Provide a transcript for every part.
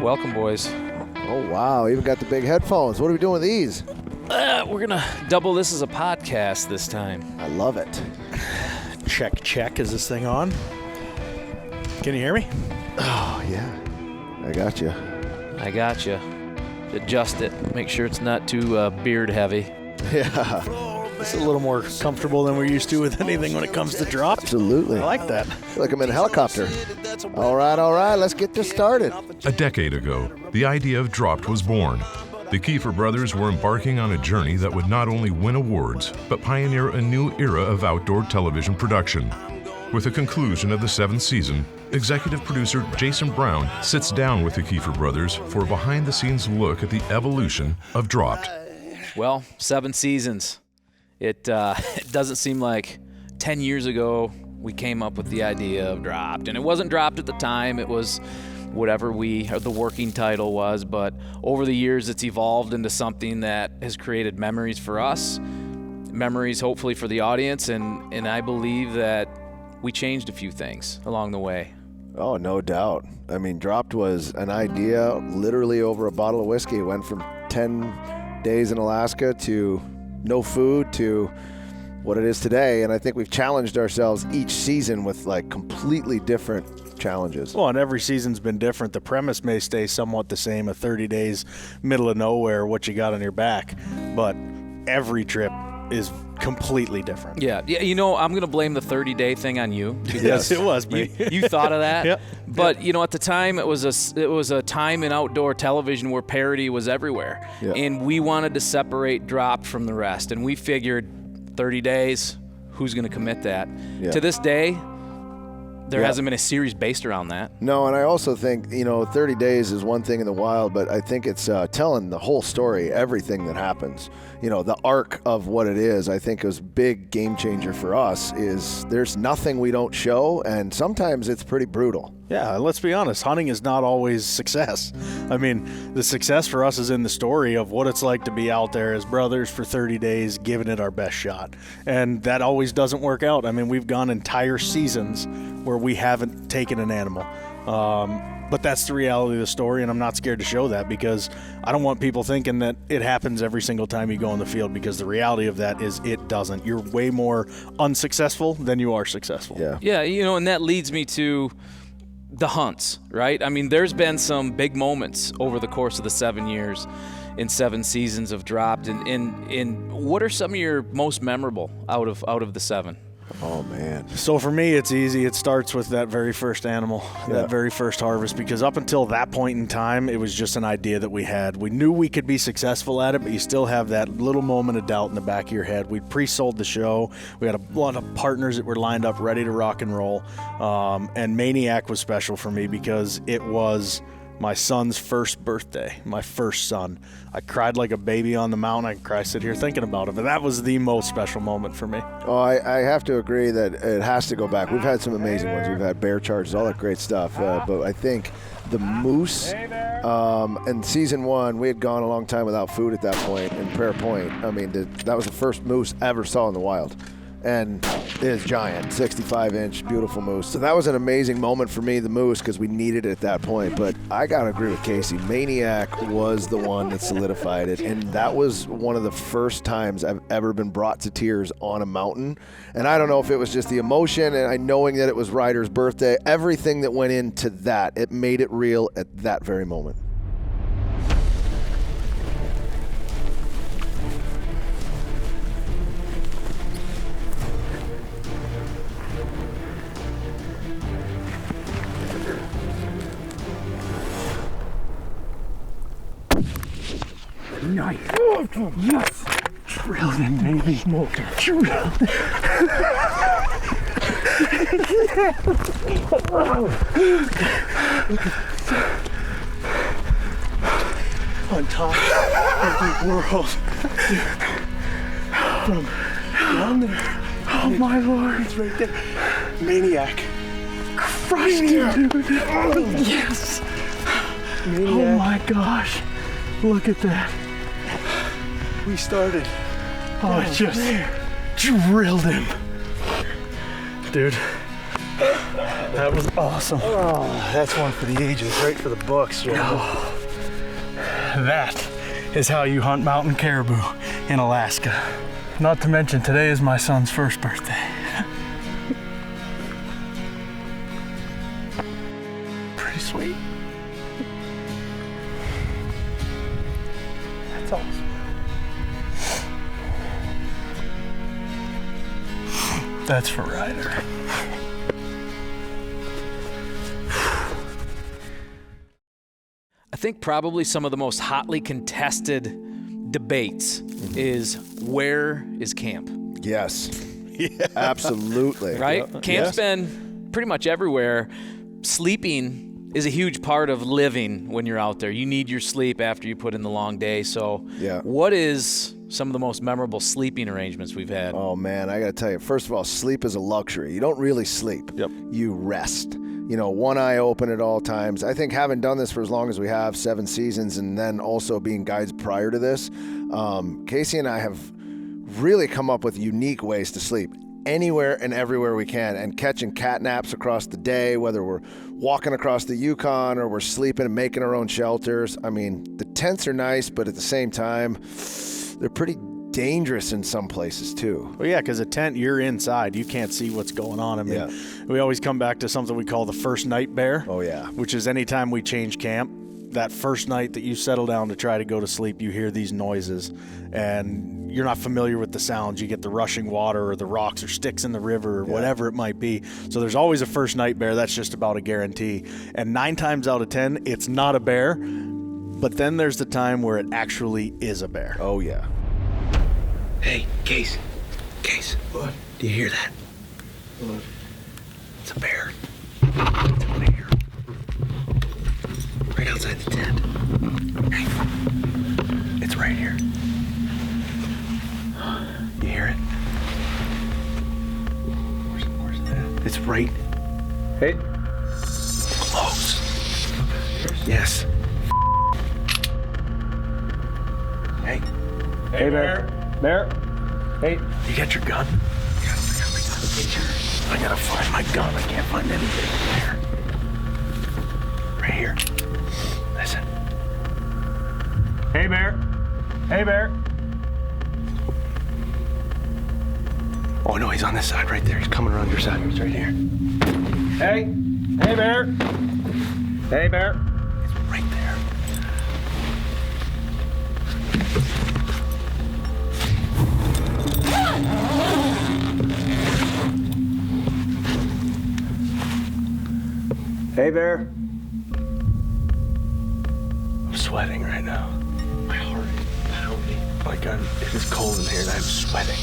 Welcome, boys. Oh, wow. Even got the big headphones. What are we doing with these? We're going to double this as a podcast this time. I love it. Check, check. Is this thing on? Can you hear me? Oh, yeah. I got you. I got you. Adjust it. Make sure it's not too beard heavy. Yeah. It's a little more comfortable than we're used to with anything when it comes to drop. Absolutely. I like that. I feel like I'm in a helicopter. All right. Let's get this started. A decade ago, the idea of Dropped was born. The Keefer brothers were embarking on a journey that would not only win awards, but pioneer a new era of outdoor television production. With the conclusion of the 7th season, executive producer Jason Brown sits down with the Keefer brothers for a behind-the-scenes look at the evolution of Dropped. Well, 7 seasons. It doesn't seem like 10 years ago we came up with the idea of Dropped. And it wasn't Dropped at the time. It was whatever the working title was. But over the years, it's evolved into something that has created memories for us, memories hopefully for the audience. And I believe that we changed a few things along the way. Oh, no doubt. I mean, Dropped was an idea literally over a bottle of whiskey. It went from 10 days in Alaska to no food to what it is today. And I think we've challenged ourselves each season with like completely different challenges. Well, and every season's been different. The premise may stay somewhat the same, a 30 days, middle of nowhere, what you got on your back. But every trip is completely different. Yeah, you know, I'm going to blame the 30-day thing on you. Yes, it was me. You thought of that? Yep. But, you know, at the time, it was a time in outdoor television where parody was everywhere. Yep. And we wanted to separate Dropped from the rest. And we figured 30 days, who's going to commit that? Yep. To this day, there Yeah. hasn't been a series based around that. No, and I also think, 30 days is one thing in the wild, but I think it's telling the whole story, everything that happens. The arc of what it is, I think is big game changer for us is there's nothing we don't show, and sometimes it's pretty brutal. Yeah, and let's be honest, hunting is not always success. I mean, the success for us is in the story of what it's like to be out there as brothers for 30 days, giving it our best shot. And that always doesn't work out. I mean, we've gone entire seasons where we haven't taken an animal. But that's the reality of the story, and I'm not scared to show that because I don't want people thinking that it happens every single time you go in the field, because the reality of that is it doesn't. You're way more unsuccessful than you are successful. Yeah. Yeah, and that leads me to the hunts, right? I mean, there's been some big moments over the course of the 7 years in 7 seasons of Dropped. And what are some of your most memorable out of the 7? Oh, man. So for me, it's easy. It starts with that very first animal, that very first harvest, because up until that point in time, it was just an idea that we had. We knew we could be successful at it, but you still have that little moment of doubt in the back of your head. We pre-sold the show. We had a lot of partners that were lined up ready to rock and roll. And Maniac was special for me because it was my son's first birthday, my first son. I cried like a baby on the mountain. I can cry sit here thinking about it, but that was the most special moment for me. Oh, I have to agree that it has to go back. We've had some amazing ones. We've had bear charges, all that great stuff. But I think the moose, in season 1, we had gone a long time without food at that point in Prayer Point. I mean, that was the first moose I ever saw in the wild. And it is giant, 65-inch, beautiful moose. So that was an amazing moment for me, the moose, because we needed it at that point. But I got to agree with Casey. Maniac was the one that solidified it. And that was one of the first times I've ever been brought to tears on a mountain. And I don't know if it was just the emotion and knowing that it was Ryder's birthday, everything that went into that, it made it real at that very moment. Nice. Yes. Drilled him, baby. Smoked him. Drilled him. On top of the world. From down there. Oh my lord. It's right there. Maniac. Crushed him, dude. Yes. Maniac. Oh my gosh. Look at that. We started. Oh, just drilled him. Dude, That was awesome. Oh, that's one for the ages, right for the books. Right? That is how you hunt mountain caribou in Alaska. Not to mention, today is my son's first birthday. Pretty sweet. That's awesome. That's for Ryder. I think probably some of the most hotly contested debates is where is camp? Yes. Absolutely. Right? Yep. Camp's been pretty much everywhere. Sleeping is a huge part of living when you're out there. You need your sleep after you put in the long day. So what is some of the most memorable sleeping arrangements we've had? Oh, man, I got to tell you, first of all, sleep is a luxury. You don't really sleep. Yep. You rest. You know, one eye open at all times. I think having done this for as long as we have, 7 seasons, and then also being guides prior to this, Casey and I have really come up with unique ways to sleep anywhere and everywhere we can, and catching cat naps across the day, whether we're walking across the Yukon or we're sleeping and making our own shelters. I mean, the tents are nice, but at the same time, they're pretty dangerous in some places too. Well, yeah, because a tent, you're inside. You can't see what's going on. I mean, we always come back to something we call the first night bear. Oh, yeah. Which is anytime we change camp, that first night that you settle down to try to go to sleep, you hear these noises, and you're not familiar with the sounds. You get the rushing water or the rocks or sticks in the river or whatever it might be. So there's always a first night bear. That's just about a guarantee. And 9 times out of 10, it's not a bear, but then there's the time where it actually is a bear. Oh, yeah. Hey, Case. What? Do you hear that? What? It's a bear. It's over here. Right outside the tent. Hey. It's right here. You hear it? Where's it at? It's right. Hey. Close. Yes. Hey. Hey, Bear. Bear. Hey. You got your gun? I gotta find my gun. I can't find anything there. Right here. Listen. Hey, Bear. Hey, Bear. Oh no, he's on this side right there. He's coming around your side. He's right here. Hey. Hey, Bear. Hey, Bear. He's right there. Hey, Bear. I'm sweating right now. My heart is pounding. My God, it is cold in here and I'm sweating.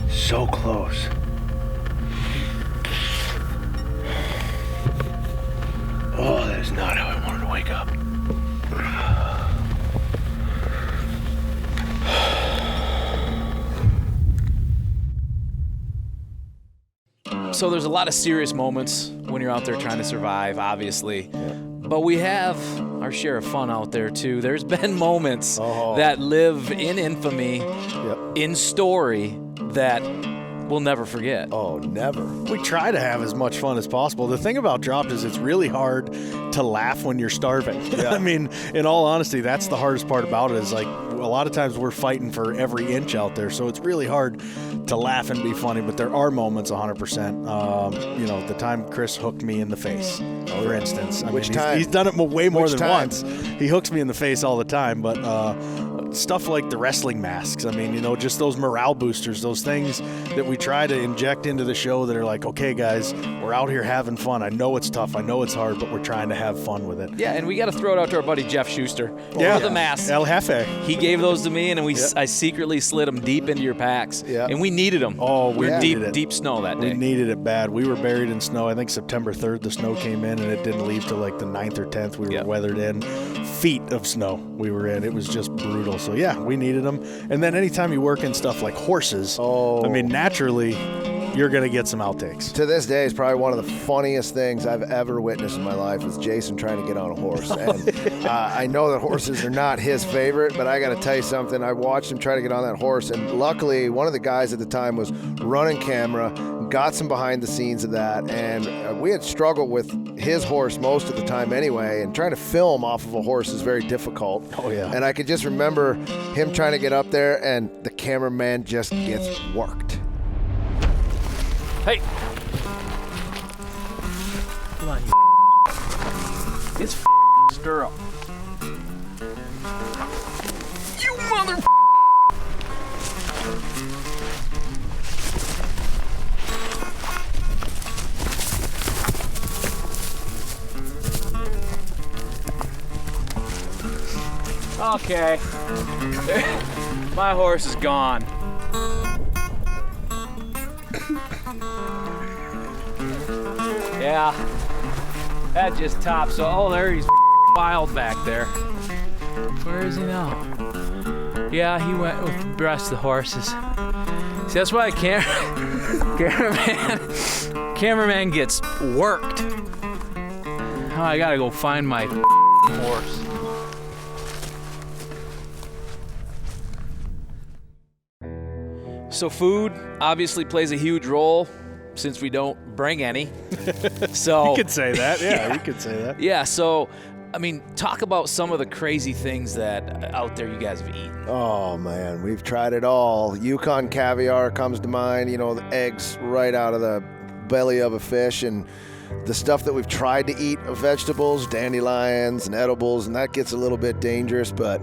So close. Oh, that is not how I wanted to wake up. So there's a lot of serious moments when you're out there trying to survive, obviously. But we have our share of fun out there, too. There's been moments that live in infamy, in story, that we'll never forget. Oh, never. We try to have as much fun as possible. The thing about Dropped is it's really hard to laugh when you're starving. Yeah. I mean, in all honesty, that's the hardest part about it is like a lot of times we're fighting for every inch out there. So it's really hard to laugh and be funny, but there are moments 100%. You know, the time Chris hooked me in the face, for instance. I Which mean, time? He's done it way more Which than time? once. He hooks me in the face all the time, but stuff like the wrestling masks. I mean, you know, just those morale boosters, those things that we try to inject into the show that are like, okay, guys, we're out here having fun. I know it's tough. I know it's hard, but we're trying to have fun with it. Yeah, and we got to throw it out to our buddy Jeff Schuster. Yeah. For the masks. El Jefe. He gave those to me, and I secretly slid them deep into your packs. Yeah. And we needed them. Oh, we were needed it. deep snow that We day. needed it bad. We were buried in snow. I think September 3rd, the snow came in, and it didn't leave till like the 9th or 10th. We were weathered in. Feet of snow we were in. It was just brutal. So, yeah, we needed them. And then anytime you work in stuff like horses, I mean, naturally, you're going to get some outtakes. To this day, it's probably one of the funniest things I've ever witnessed in my life is Jason trying to get on a horse. And I know that horses are not his favorite, but I got to tell you something. I watched him try to get on that horse, and luckily, one of the guys at the time was running camera, got some behind the scenes of that, and we had struggled with his horse most of the time anyway, and trying to film off of a horse is very difficult. Oh, yeah. And I could just remember him trying to get up there, and the cameraman just gets worked. Hey! Come on, you It's stirrup. You mother Okay. My horse is gone. Yeah. That just tops. So, oh, there he's wild back there. Where is he now? Yeah, he went with the rest of the horses. See, that's why cameraman gets worked. Oh, I gotta go find my horse. So food obviously plays a huge role since we don't bring any. So You could say that. Yeah, you could say that. yeah, so I mean, talk about some of the crazy things that out there you guys have eaten. Oh man, we've tried it all. Yukon caviar comes to mind, you know, the eggs right out of the belly of a fish, and the stuff that we've tried to eat of vegetables, dandelions and edibles, and that gets a little bit dangerous, but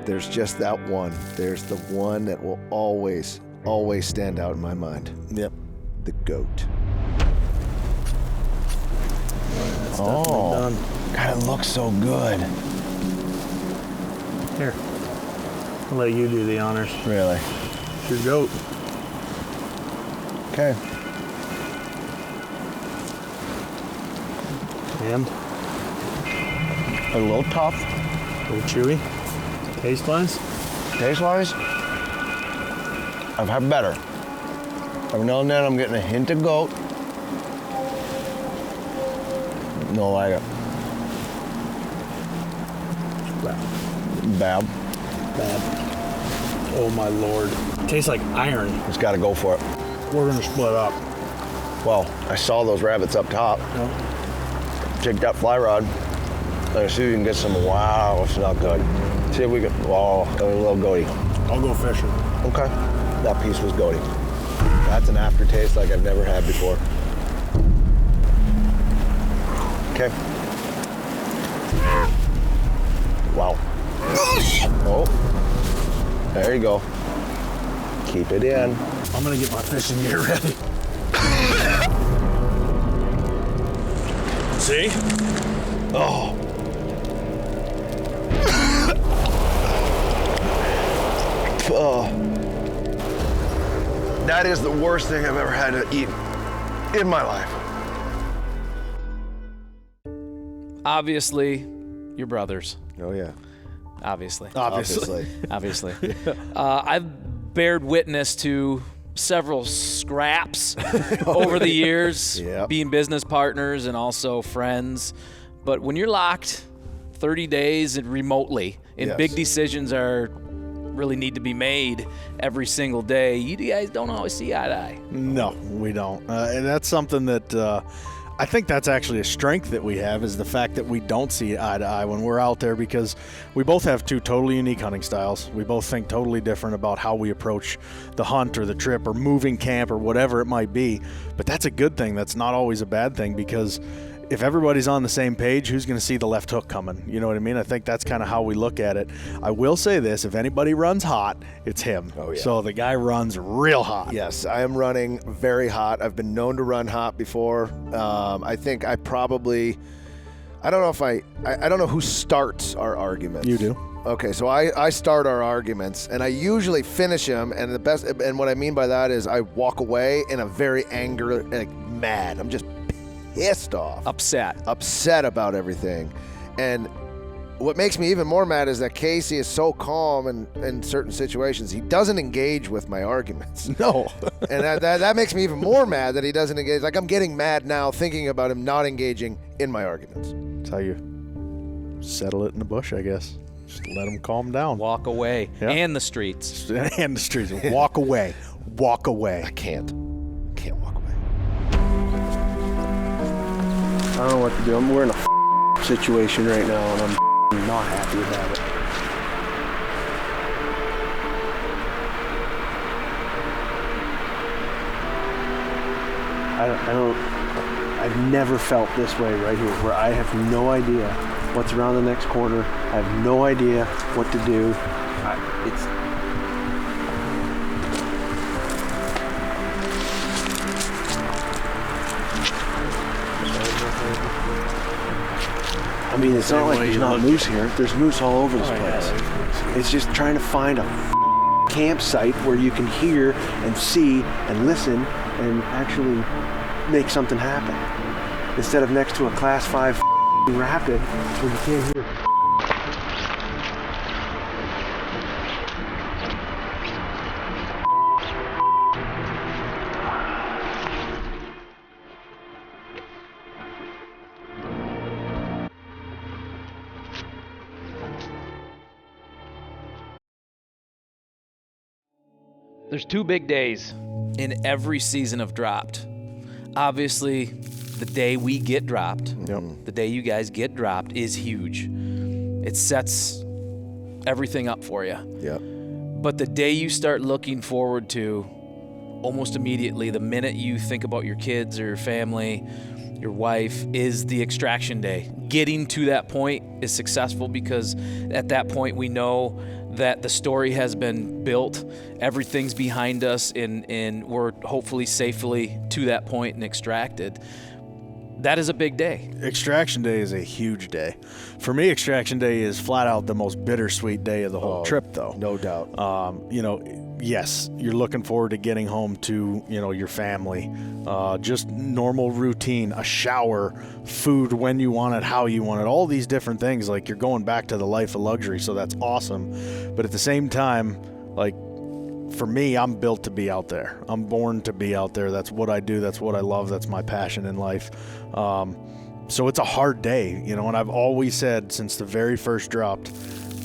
there's just that one. There's the one that will always stand out in my mind. Yep. The goat. Done. God, it looks so good. Here. I'll let you do the honors. Really? It's your goat. Okay. And A little tough. a little chewy. Taste-wise? Taste-wise, I've had better. Every now and then I'm getting a hint of goat. No like it. Bad. Oh my lord. Tastes like iron. Just gotta go for it. We're gonna split up. Well, I saw those rabbits up top. Take that fly rod. Let's see if you can get some. Wow, it's not good. See if we can. Oh, a little goaty. I'll go fishing. Okay. That piece was goaty. That's an aftertaste like I've never had before. Okay. Wow. Oh. There you go. Keep it in. I'm gonna get my fishing gear ready. See? Oh. Oh. That is the worst thing I've ever had to eat in my life. Obviously, your brothers. Oh, yeah. Obviously. Obviously. Obviously. I've bared witness to several scraps over the years, Yep. being business partners and also friends. But when you're locked 30 days and remotely, and Yes. big decisions really need to be made every single day, you guys don't always see eye to eye. No, we don't. And that's something that I think that's actually a strength that we have, is the fact that we don't see eye to eye when we're out there, because we both have two totally unique hunting styles. We both think totally different about how we approach the hunt or the trip or moving camp or whatever it might be. But that's a good thing. That's not always a bad thing, because if everybody's on the same page, who's going to see the left hook coming? You know what I mean? I think that's kind of how we look at it. I will say this, if anybody runs hot, it's him. Oh, yeah. So the guy runs real hot. Yes, I am running very hot. I've been known to run hot before. I think I probably, I don't know who starts our arguments. You do. Okay, so I start our arguments, and I usually finish them, and what I mean by that is I walk away in a very angry, like mad. I'm just pissed off. Upset. Upset about everything. And what makes me even more mad is that Casey is so calm in certain situations. He doesn't engage with my arguments. No. And that makes me even more mad that he doesn't engage. Like, I'm getting mad now thinking about him not engaging in my arguments. That's how you settle it in the bush, I guess. Just let him calm down. Walk away. Yeah. And the streets. And the streets. Walk away. Walk away. I can't walk away. I don't know what to do. We're in a situation right now, and I'm not happy about it. I've never felt this way right here, where I have no idea what's around the next corner. I have no idea what to do. I mean, it's not like there's not moose here. There's moose all over this place. It's just trying to find a campsite where you can hear and see and listen and actually make something happen. Instead of next to a class 5 rapid where you can't hear. There's 2 big days in every season of Dropped. Obviously, the day we get dropped, the day you guys get dropped, is huge. It sets everything up for you. Yep. But the day you start looking forward to, almost immediately, the minute you think about your kids or your family, your wife, is the extraction day. Getting to that point is successful because at that point we know that the story has been built, everything's behind us, and we're hopefully safely to that point and extracted. That is a big day. Extraction day is a huge day. For me, Extraction day is flat out the most bittersweet day of the whole trip, though. No doubt. Yes, you're looking forward to getting home to, your family. Just normal routine, a shower, food when you want it, how you want it, all these different things. Like, you're going back to the life of luxury, so that's awesome. But at the same time, like, for me, I'm built to be out there. I'm born to be out there. That's what I do. That's what I love. That's my passion in life. So it's a hard day, and I've always said since the very first Dropped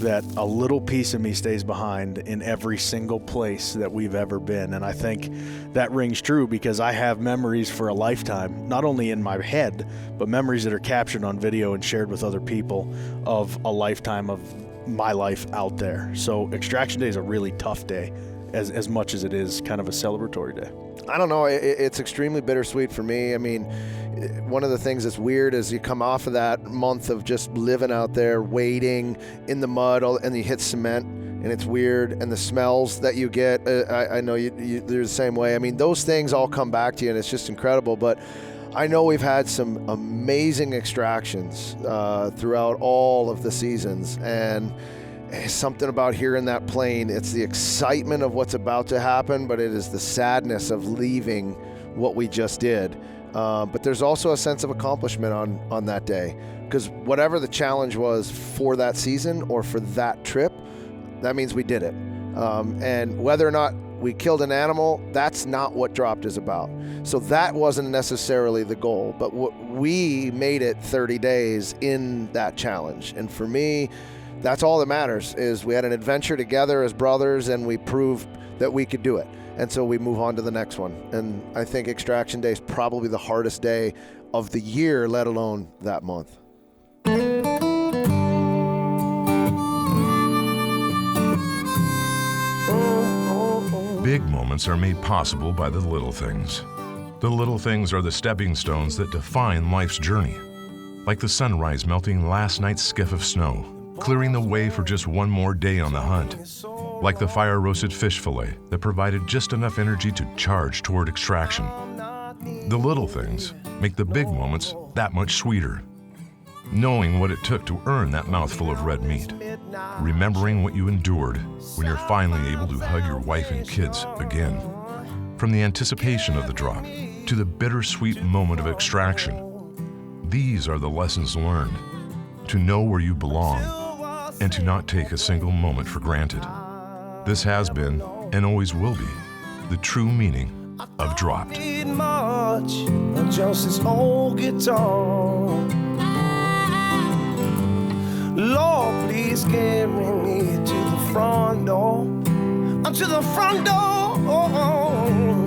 that a little piece of me stays behind in every single place that we've ever been. And I think that rings true because I have memories for a lifetime, not only in my head, but memories that are captured on video and shared with other people of a lifetime of my life out there. So Extraction Day is a really tough day, as much as it is kind of a celebratory day. I don't know. It's extremely bittersweet for me. I mean, one of the things that's weird is you come off of that month of just living out there, waiting in the mud, and you hit cement, and it's weird. And the smells that you get, I know you're the same way. I mean, those things all come back to you, and it's just incredible. But I know we've had some amazing extractions throughout all of the seasons, and something about hearing that plane. It's the excitement of what's about to happen, but it is the sadness of leaving what we just did. But there's also a sense of accomplishment on that day, because whatever the challenge was for that season or for that trip, that means we did it. And whether or not we killed an animal, that's not what Dropped is about. So that wasn't necessarily the goal, but we made it 30 days in that challenge. And for me, that's all that matters, is we had an adventure together as brothers, and we proved that we could do it. And so we move on to the next one. And I think Extraction Day is probably the hardest day of the year, let alone that month. Big moments are made possible by the little things. The little things are the stepping stones that define life's journey. Like the sunrise melting last night's skiff of snow, clearing the way for just one more day on the hunt. Like the fire-roasted fish fillet that provided just enough energy to charge toward extraction. The little things make the big moments that much sweeter. Knowing what it took to earn that mouthful of red meat. Remembering what you endured when you're finally able to hug your wife and kids again. From the anticipation of the drop to the bittersweet moment of extraction. These are the lessons learned. To know where you belong and to not take a single moment for granted. This has been, and always will be, the true meaning of Dropped. Much, just this old guitar. Lord, please carry me to the front door. To the front door.